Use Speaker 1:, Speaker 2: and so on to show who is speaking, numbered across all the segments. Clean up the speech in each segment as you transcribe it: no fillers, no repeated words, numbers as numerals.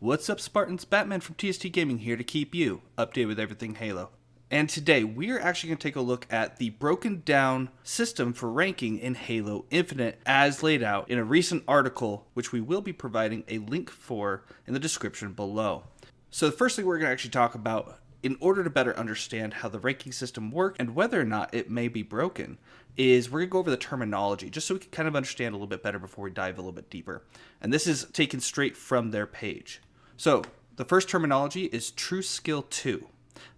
Speaker 1: What's up, Spartans? Batman from TST Gaming here to keep you updated with everything Halo. And today, we are actually going to take a look at the broken down system for ranking in Halo Infinite as laid out in a recent article, which we will be providing a link for in the description below. So the first thing we're going to actually talk about, in order to better understand how the ranking system works and whether or not it may be broken, is we're going to go over the terminology, just so we can kind of understand a little bit better before we dive a little bit deeper. And this is taken straight from their page. So, the first terminology is True Skill 2,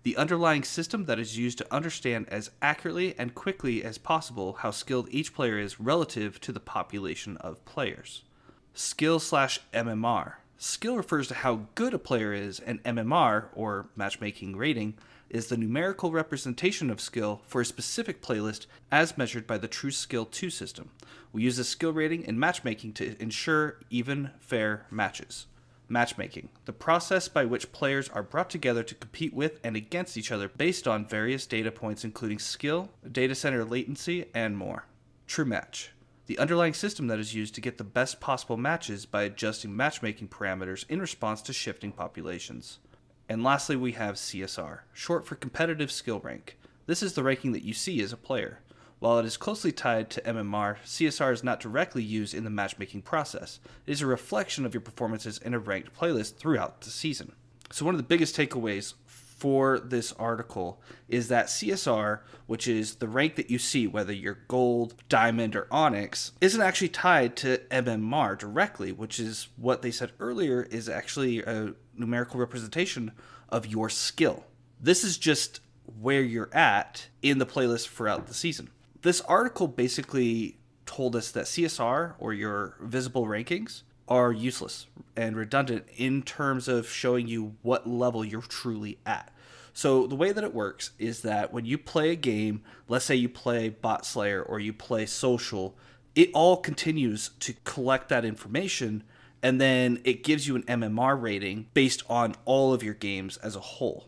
Speaker 1: the underlying system that is used to understand as accurately and quickly as possible how skilled each player is relative to the population of players. Skill/MMR. Skill refers to how good a player is, and MMR, or matchmaking rating, is the numerical representation of skill for a specific playlist as measured by the True Skill 2 system. We use this skill rating in matchmaking to ensure even, fair matches. Matchmaking, the process by which players are brought together to compete with and against each other based on various data points including skill, data center latency, and more. True Match, the underlying system that is used to get the best possible matches by adjusting matchmaking parameters in response to shifting populations. And lastly, we have CSR, short for Competitive Skill Rank. This is the ranking that you see as a player. While it is closely tied to MMR, CSR is not directly used in the matchmaking process. It is a reflection of your performances in a ranked playlist throughout the season. So one of the biggest takeaways for this article is that CSR, which is the rank that you see, whether you're gold, diamond, or onyx, isn't actually tied to MMR directly, which is what they said earlier is actually a numerical representation of your skill. This is just where you're at in the playlist throughout the season. This article basically told us that CSR, or your visible rankings, are useless and redundant in terms of showing you what level you're truly at. So the way that it works is that when you play a game, let's say you play Bot Slayer or you play Social, it all continues to collect that information, and then it gives you an MMR rating based on all of your games as a whole.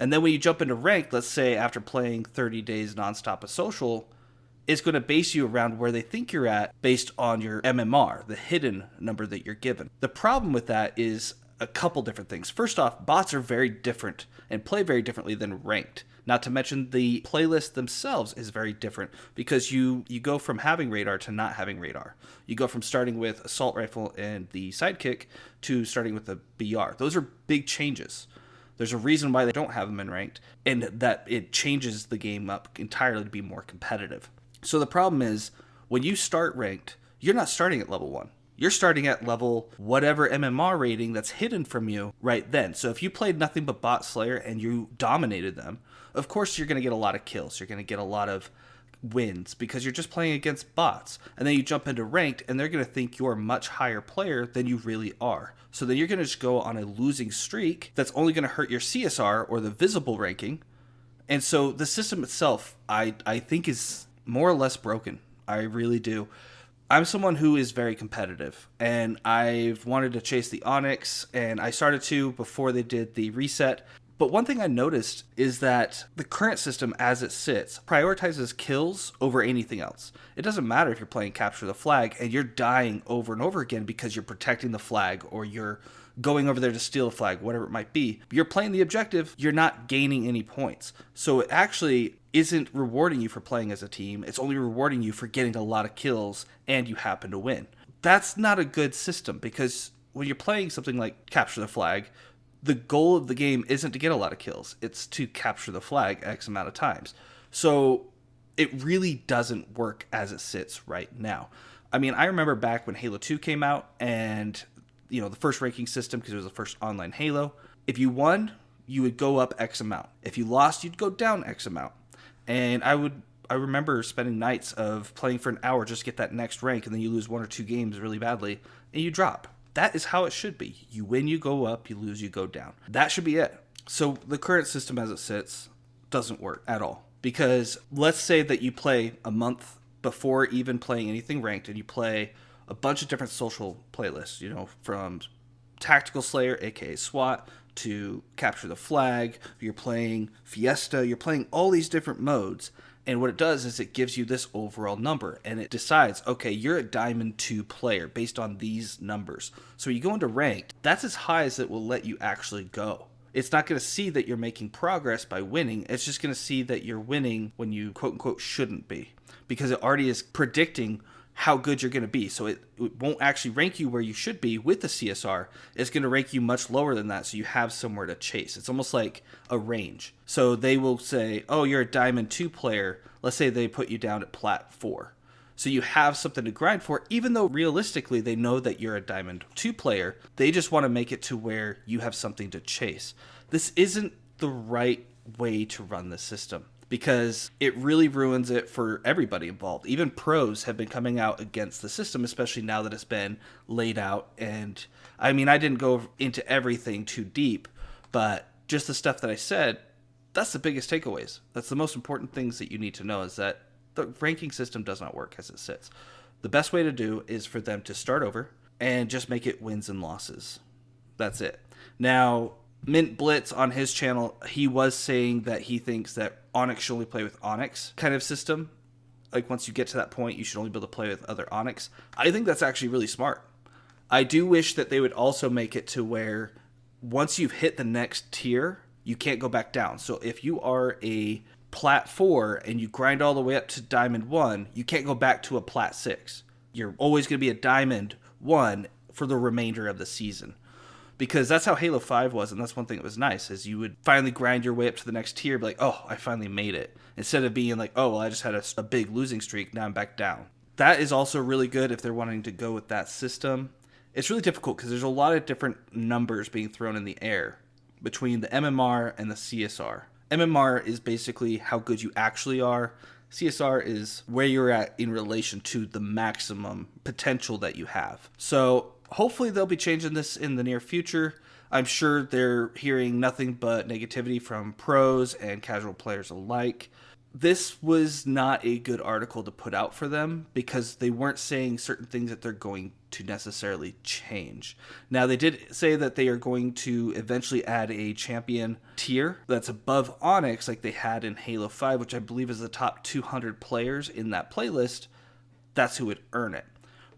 Speaker 1: And then when you jump into ranked, let's say after playing 30 days nonstop of Social, it's going to base you around where they think you're at based on your MMR, the hidden number that you're given. The problem with that is a couple different things. First off, bots are very different and play very differently than ranked. Not to mention the playlist themselves is very different because you go from having radar to not having radar. You go from starting with assault rifle and the sidekick to starting with the BR. Those are big changes. There's a reason why they don't have them in ranked, and that it changes the game up entirely to be more competitive. So the problem is, when you start ranked, you're not starting at level 1. You're starting at level whatever MMR rating that's hidden from you right then. So if you played nothing but Bot Slayer and you dominated them, of course you're going to get a lot of kills. You're going to get a lot of wins because you're just playing against bots. And then you jump into ranked and they're going to think you're a much higher player than you really are. So then you're going to just go on a losing streak that's only going to hurt your CSR, or the visible ranking. And so the system itself, I think, is more or less broken. I really do. I'm someone who is very competitive, and I've wanted to chase the Onyx, and I started to before they did the reset. But one thing I noticed is that the current system as it sits prioritizes kills over anything else. It doesn't matter if you're playing Capture the Flag and you're dying over and over again because you're protecting the flag or you're going over there to steal a flag, whatever it might be. You're playing the objective, you're not gaining any points. So it actually isn't rewarding you for playing as a team. It's only rewarding you for getting a lot of kills and you happen to win. That's not a good system, because when you're playing something like Capture the Flag, the goal of the game isn't to get a lot of kills. It's to capture the flag X amount of times. So it really doesn't work as it sits right now. I mean, I remember back when Halo 2 came out and, the first ranking system, because it was the first online Halo. If you won, you would go up X amount. If you lost, you'd go down X amount. And I remember spending nights of playing for an hour just to get that next rank, and then you lose 1 or 2 games really badly, and you drop. That is how it should be. You win, you go up. You lose, you go down. That should be it. So the current system as it sits doesn't work at all. Because let's say that you play a month before even playing anything ranked, and you play a bunch of different social playlists, from Tactical Slayer, aka SWAT, to capture the flag, you're playing Fiesta, you're playing all these different modes. And what it does is it gives you this overall number, and it decides, okay, you're a Diamond 2 player based on these numbers. So you go into ranked, that's as high as it will let you actually go. It's not going to see that you're making progress by winning. It's just going to see that you're winning when you quote unquote shouldn't be, because it already is predicting how good you're going to be. So it won't actually rank you where you should be with the CSR. It's going to rank you much lower than that, so you have somewhere to chase. It's almost like a range. So they will say, oh, you're a Diamond 2 player. Let's say they put you down at Plat 4. So you have something to grind for, even though realistically they know that you're a Diamond 2 player. They just want to make it to where you have something to chase. This isn't the right way to run the system, because it really ruins it for everybody involved. Even pros have been coming out against the system, especially now that it's been laid out. And I mean, I didn't go into everything too deep, but just the stuff that I said, that's the biggest takeaways. That's the most important things that you need to know, is that the ranking system does not work as it sits. The best way to do is for them to start over and just make it wins and losses. That's it. Now, Mint Blitz on his channel, he was saying that he thinks that Onyx should only play with Onyx kind of system. Like once you get to that point, you should only be able to play with other Onyx. I think that's actually really smart. I do wish that they would also make it to where once you've hit the next tier, you can't go back down. So if you are a Plat 4 and you grind all the way up to Diamond 1, you can't go back to a Plat 6. You're always going to be a Diamond 1 for the remainder of the season. Because that's how Halo 5 was, and that's one thing that was nice, is you would finally grind your way up to the next tier, be like, oh, I finally made it. Instead of being like, oh, well, I just had a big losing streak, now I'm back down. That is also really good if they're wanting to go with that system. It's really difficult because there's a lot of different numbers being thrown in the air between the MMR and the CSR. MMR is basically how good you actually are. CSR is where you're at in relation to the maximum potential that you have. So hopefully they'll be changing this in the near future. I'm sure they're hearing nothing but negativity from pros and casual players alike. This was not a good article to put out for them because they weren't saying certain things that they're going to necessarily change. Now, they did say that they are going to eventually add a champion tier that's above Onyx like they had in Halo 5, which I believe is the top 200 players in that playlist. That's who would earn it.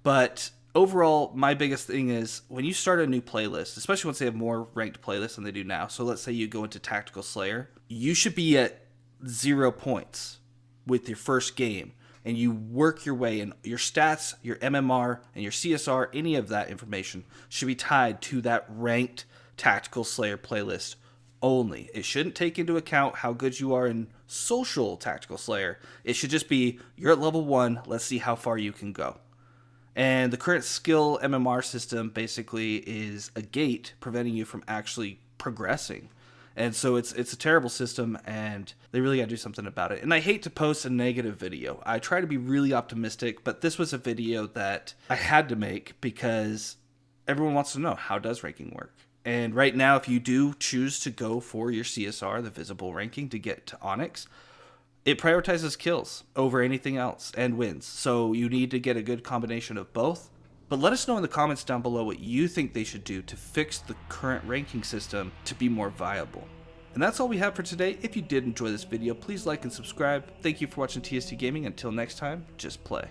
Speaker 1: But overall, my biggest thing is when you start a new playlist, especially once they have more ranked playlists than they do now. So let's say you go into Tactical Slayer, you should be at 0 points with your first game, and you work your way, and your stats, your MMR, and your CSR, any of that information should be tied to that ranked Tactical Slayer playlist only. It shouldn't take into account how good you are in social Tactical Slayer. It should just be, you're at level 1, let's see how far you can go. And the current skill MMR system basically is a gate preventing you from actually progressing. And so it's a terrible system, and they really got to do something about it. And I hate to post a negative video. I try to be really optimistic, but this was a video that I had to make because everyone wants to know, how does ranking work? And right now, if you do choose to go for your CSR, the visible ranking, to get to Onyx, it prioritizes kills over anything else and wins. So you need to get a good combination of both. But let us know in the comments down below what you think they should do to fix the current ranking system to be more viable. And that's all we have for today. If you did enjoy this video, please like and subscribe. Thank you for watching TST Gaming. Until next time, just play.